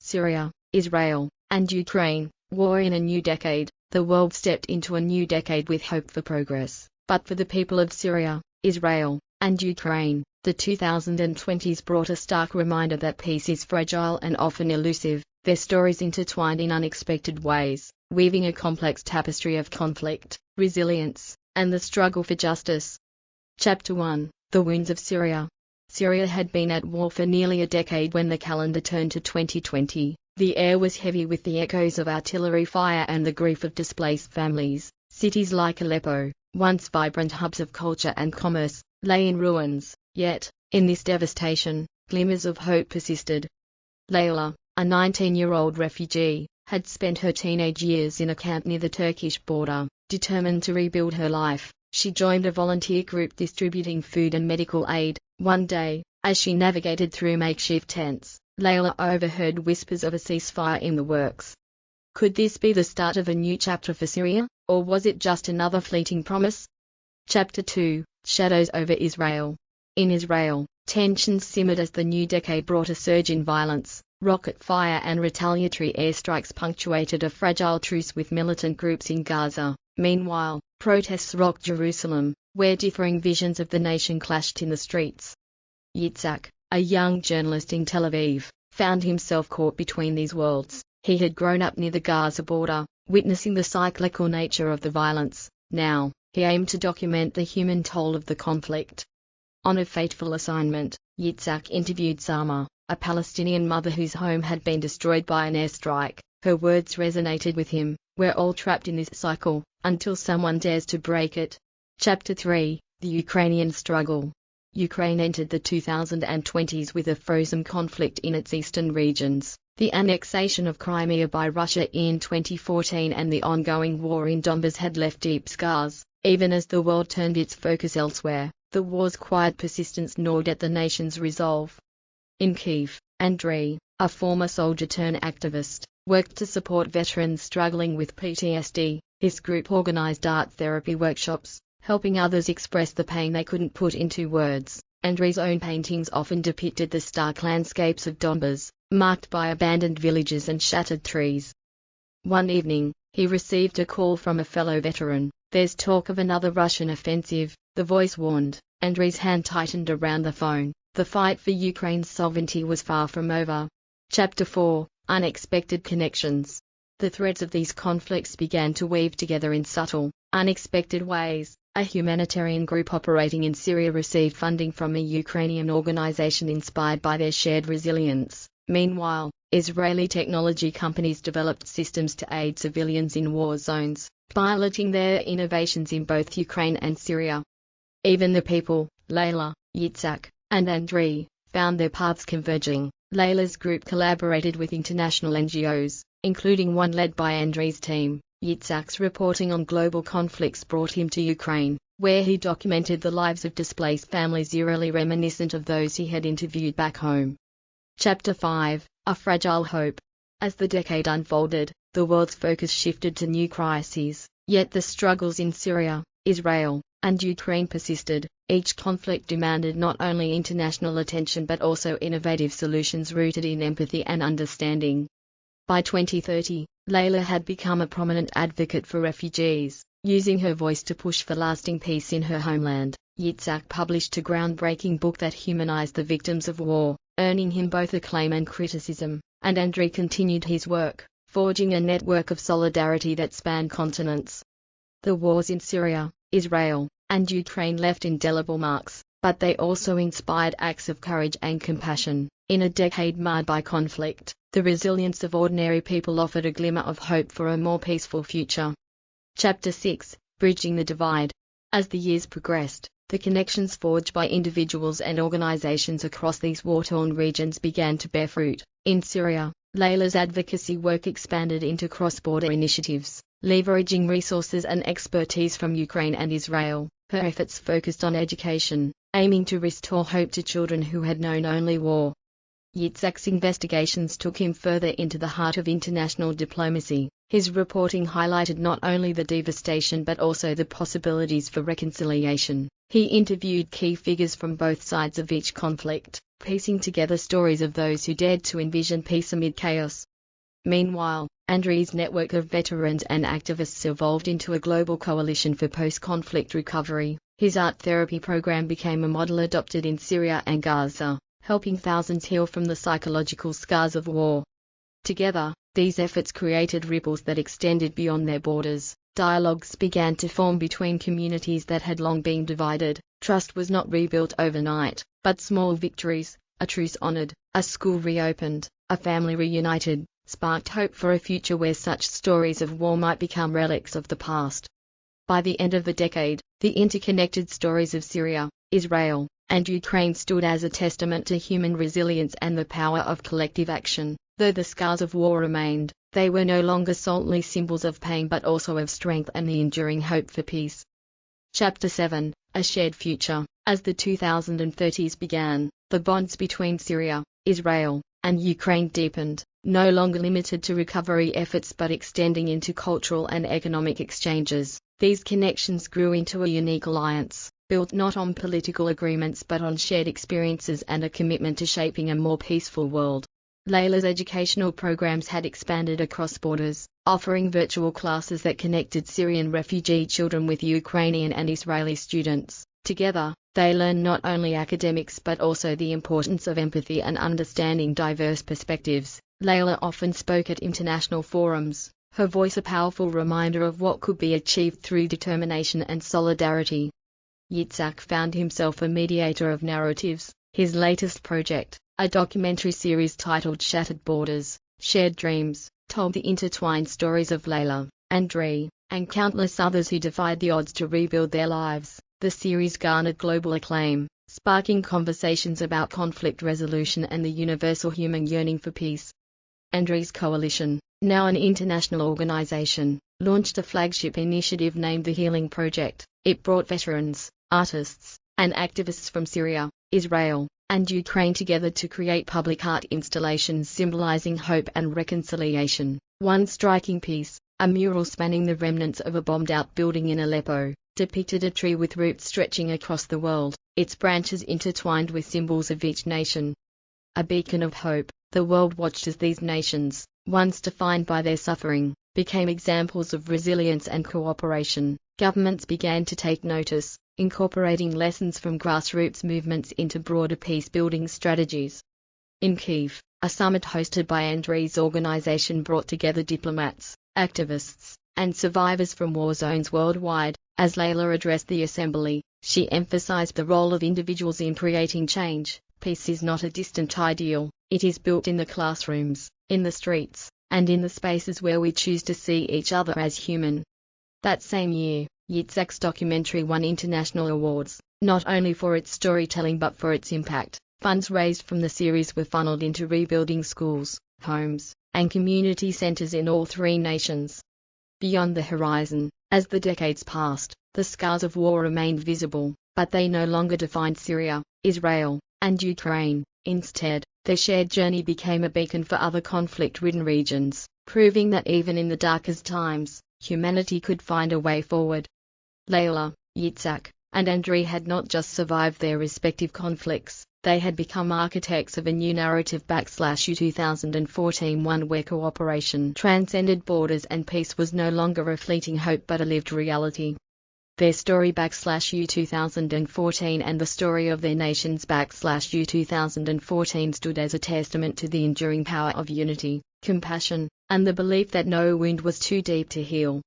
Syria, Israel, and Ukraine, war in a new decade. The world stepped into a new decade with hope for progress. But for the people of Syria, Israel, and Ukraine, the 2020s brought a stark reminder that peace is fragile and often elusive, their stories intertwined in unexpected ways, weaving a complex tapestry of conflict, resilience, and the struggle for justice. Chapter 1: The Wounds of Syria. Syria had been at war for nearly a decade when the calendar turned to 2020. The air was heavy with the echoes of artillery fire and the grief of displaced families. Cities like Aleppo, once vibrant hubs of culture and commerce, lay in ruins. Yet, in this devastation, glimmers of hope persisted. Layla, a 19-year-old refugee, had spent her teenage years in a camp near the Turkish border. Determined to rebuild her life, she joined a volunteer group distributing food and medical aid. One day, as she navigated through makeshift tents, Layla overheard whispers of a ceasefire in the works. Could this be the start of a new chapter for Syria, or was it just another fleeting promise? Chapter 2: Shadows over Israel. In Israel, tensions simmered as the new decade brought a surge in violence. Rocket fire and retaliatory airstrikes punctuated a fragile truce with militant groups in Gaza. Meanwhile, protests rocked Jerusalem, where differing visions of the nation clashed in the streets. Yitzhak, a young journalist in Tel Aviv, found himself caught between these worlds. He had grown up near the Gaza border, witnessing the cyclical nature of the violence. Now, he aimed to document the human toll of the conflict. On a fateful assignment, Yitzhak interviewed Sama, a Palestinian mother whose home had been destroyed by an airstrike. Her words resonated with him. We're all trapped in this cycle, until someone dares to break it. Chapter 3: The Ukrainian Struggle. Ukraine entered the 2020s with a frozen conflict in its eastern regions. The annexation of Crimea by Russia in 2014 and the ongoing war in Donbas had left deep scars. Even as the world turned its focus elsewhere, the war's quiet persistence gnawed at the nation's resolve. In Kyiv, Andriy, a former soldier-turned-activist, worked to support veterans struggling with PTSD. His group organized art therapy workshops, helping others express the pain they couldn't put into words. Andriy's own paintings often depicted the stark landscapes of Donbas, marked by abandoned villages and shattered trees. One evening, he received a call from a fellow veteran. There's talk of another Russian offensive, the voice warned. Andriy's hand tightened around the phone. The fight for Ukraine's sovereignty was far from over. Chapter 4: Unexpected Connections. The threads of these conflicts began to weave together in subtle, unexpected ways. A humanitarian group operating in Syria received funding from a Ukrainian organization inspired by their shared resilience. Meanwhile, Israeli technology companies developed systems to aid civilians in war zones, piloting their innovations in both Ukraine and Syria. Even the people, Layla, Yitzhak, and Andriy, found their paths converging. Layla's group collaborated with international NGOs, including one led by Andriy's team. Yitzhak's reporting on global conflicts brought him to Ukraine, where he documented the lives of displaced families eerily reminiscent of those he had interviewed back home. Chapter 5: A Fragile Hope. As the decade unfolded, the world's focus shifted to new crises, yet the struggles in Syria, Israel, and Ukraine persisted. Each conflict demanded not only international attention but also innovative solutions rooted in empathy and understanding. By 2030, Layla had become a prominent advocate for refugees, using her voice to push for lasting peace in her homeland. Yitzhak published a groundbreaking book that humanized the victims of war, earning him both acclaim and criticism, and Andriy continued his work, forging a network of solidarity that spanned continents. The wars in Syria, Israel, and Ukraine left indelible marks, but they also inspired acts of courage and compassion. In a decade marred by conflict, the resilience of ordinary people offered a glimmer of hope for a more peaceful future. Chapter 6: Bridging the Divide. As the years progressed, the connections forged by individuals and organizations across these war-torn regions began to bear fruit. In Syria, Layla's advocacy work expanded into cross-border initiatives, leveraging resources and expertise from Ukraine and Israel. Her efforts focused on education, aiming to restore hope to children who had known only war. Yitzhak's investigations took him further into the heart of international diplomacy. His reporting highlighted not only the devastation but also the possibilities for reconciliation. He interviewed key figures from both sides of each conflict, piecing together stories of those who dared to envision peace amid chaos. Meanwhile, Andriy's network of veterans and activists evolved into a global coalition for post-conflict recovery. His art therapy program became a model adopted in Syria and Gaza, helping thousands heal from the psychological scars of war. Together, these efforts created ripples that extended beyond their borders. Dialogues began to form between communities that had long been divided. Trust was not rebuilt overnight, but small victories, a truce honored, a school reopened, a family reunited, sparked hope for a future where such stories of war might become relics of the past. By the end of the decade, the interconnected stories of Syria, Israel, and Ukraine stood as a testament to human resilience and the power of collective action. Though the scars of war remained, they were no longer solely symbols of pain but also of strength and the enduring hope for peace. Chapter 7: A Shared Future. As the 2030s began, the bonds between Syria, Israel, and Ukraine deepened, no longer limited to recovery efforts but extending into cultural and economic exchanges. These connections grew into a unique alliance, built not on political agreements but on shared experiences and a commitment to shaping a more peaceful world. Layla's educational programs had expanded across borders, offering virtual classes that connected Syrian refugee children with Ukrainian and Israeli students. Together, they learned not only academics but also the importance of empathy and understanding diverse perspectives. Layla often spoke at international forums, her voice a powerful reminder of what could be achieved through determination and solidarity. Yitzhak found himself a mediator of narratives. His latest project, a documentary series titled Shattered Borders, Shared Dreams, told the intertwined stories of Layla, Andriy, and countless others who defied the odds to rebuild their lives. The series garnered global acclaim, sparking conversations about conflict resolution and the universal human yearning for peace. Andriy's coalition, now an international organization, launched a flagship initiative named the Healing Project. It brought veterans, artists, and activists from Syria, Israel, and Ukraine together to create public art installations symbolizing hope and reconciliation. One striking piece, a mural spanning the remnants of a bombed-out building in Aleppo, depicted a tree with roots stretching across the world, its branches intertwined with symbols of each nation. A beacon of hope, the world watched as these nations, once defined by their suffering, became examples of resilience and cooperation. Governments began to take notice, incorporating lessons from grassroots movements into broader peace-building strategies. In Kyiv, a summit hosted by Andriy's organization brought together diplomats, activists, and survivors from war zones worldwide. As Layla addressed the assembly, she emphasized the role of individuals in creating change. Peace is not a distant ideal, it is built in the classrooms, in the streets, and in the spaces where we choose to see each other as human. That same year, Yitzhak's documentary won international awards, not only for its storytelling but for its impact. Funds raised from the series were funneled into rebuilding schools, homes, and community centers in all three nations. Beyond the horizon, as the decades passed, the scars of war remained visible, but they no longer defined Syria, Israel, and Ukraine. Instead, their shared journey became a beacon for other conflict-ridden regions, proving that even in the darkest times, humanity could find a way forward. Layla, Yitzhak, and Andriy had not just survived their respective conflicts, they had become architects of a new narrative /U2014 one where cooperation transcended borders and peace was no longer a fleeting hope but a lived reality. Their story /U2014 and the story of their nations /U2014 stood as a testament to the enduring power of unity, compassion, and the belief that no wound was too deep to heal.